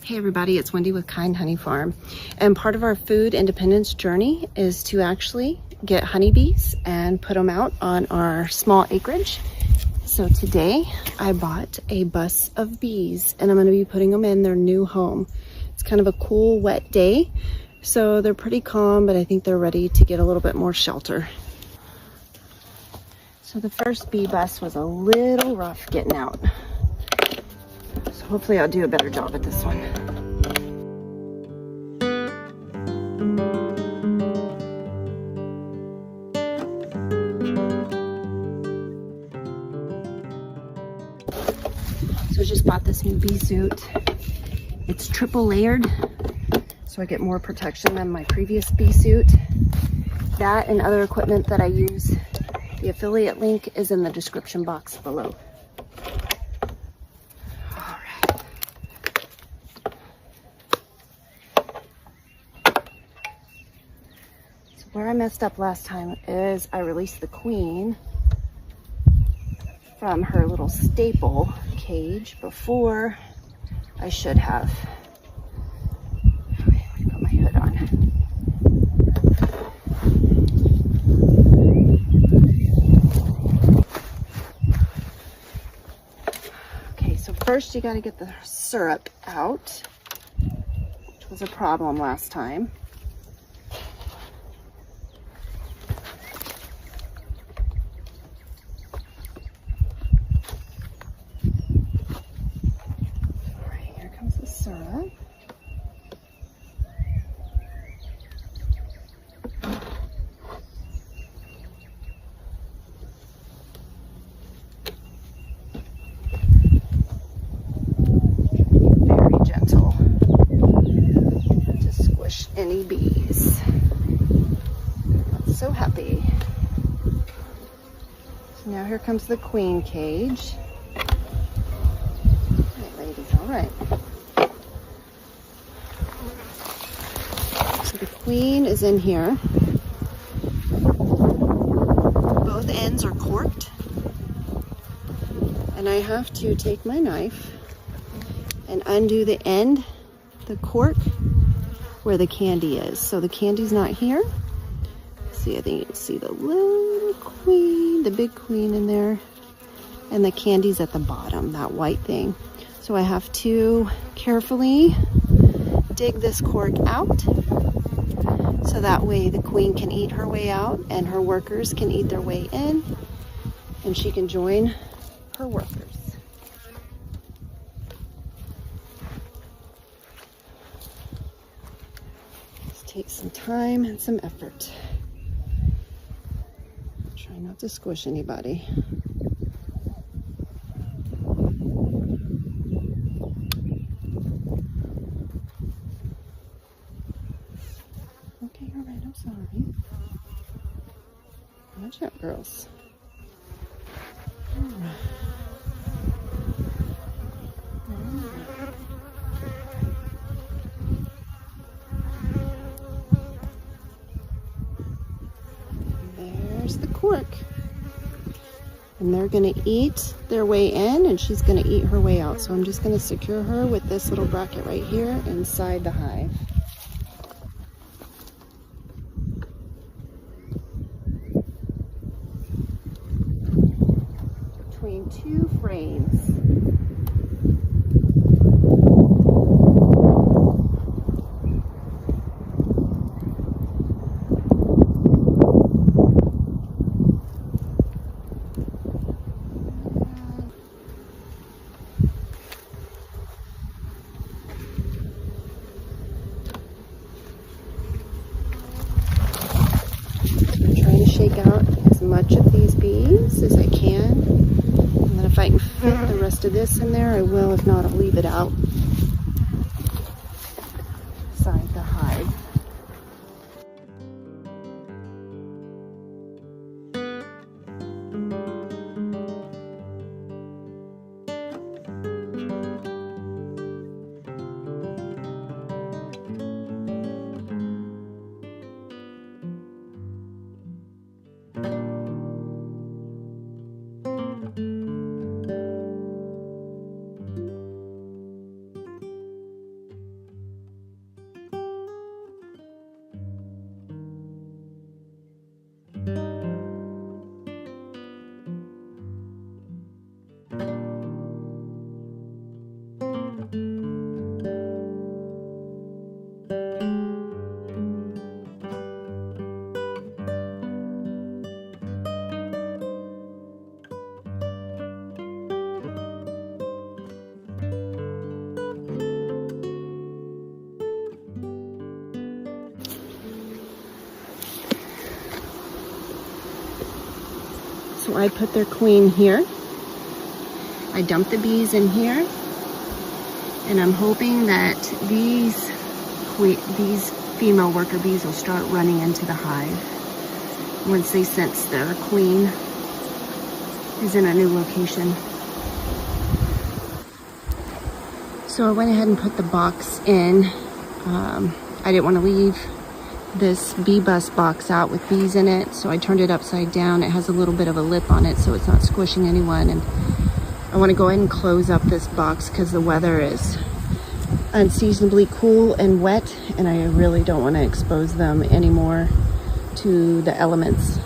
Hey everybody, it's Wendy with Kind Honey Farm. And part of our food independence journey is to actually get honeybees and put them out on our small acreage. So today I bought a bus of bees and I'm going to be putting them in their new home. It's kind of a cool, wet day, so they're pretty calm, but I think they're ready to get a little bit more shelter. So the first bee bus was a little rough getting out. So hopefully I'll do a better job at this one. So I just bought this new bee suit. It's triple layered, so I get more protection than my previous bee suit. That and other equipment that I use, the affiliate link is in the description box below. All right. So where I messed up last time is I released the queen from her little staple cage before I should have. Okay, let me put my hood on. Okay, so first you got to get the syrup out, which was a problem last time. Syrup. Very gentle to squish any bees. Not so happy. So now here comes the queen cage. All right, ladies, all right. The queen is in here. Both ends are corked. And I have to take my knife and undo the end, the cork, where the candy is. So the candy's not here. See, I think you can see the little queen, the big queen in there. And the candy's at the bottom, that white thing. So I have to carefully dig this cork out. So that way the queen can eat her way out and her workers can eat their way in and she can join her workers. This takes some time and some effort. Try not to squish anybody. Okay, all right, I'm sorry. Watch out, girls. All right. There's the cork. And they're going to eat their way in, and she's going to eat her way out. So I'm just going to secure her with this little bracket right here inside the hive. Between two frames. I'm trying to shake out as much of these bees as I can. And then if I can fit the rest of this in there, I will. If not, I'll leave it out inside the hive. So I put their queen here. I dumped the bees in here. And I'm hoping that these female worker bees will start running into the hive once they sense their queen is in a new location. So I went ahead and put the box in. I didn't want to leave this bee bus box out with bees in it, so I turned it upside down. It has a little bit of a lip on it so it's not squishing anyone, and I want to go ahead and close up this box because the weather is unseasonably cool and wet, and I really don't want to expose them anymore to the elements.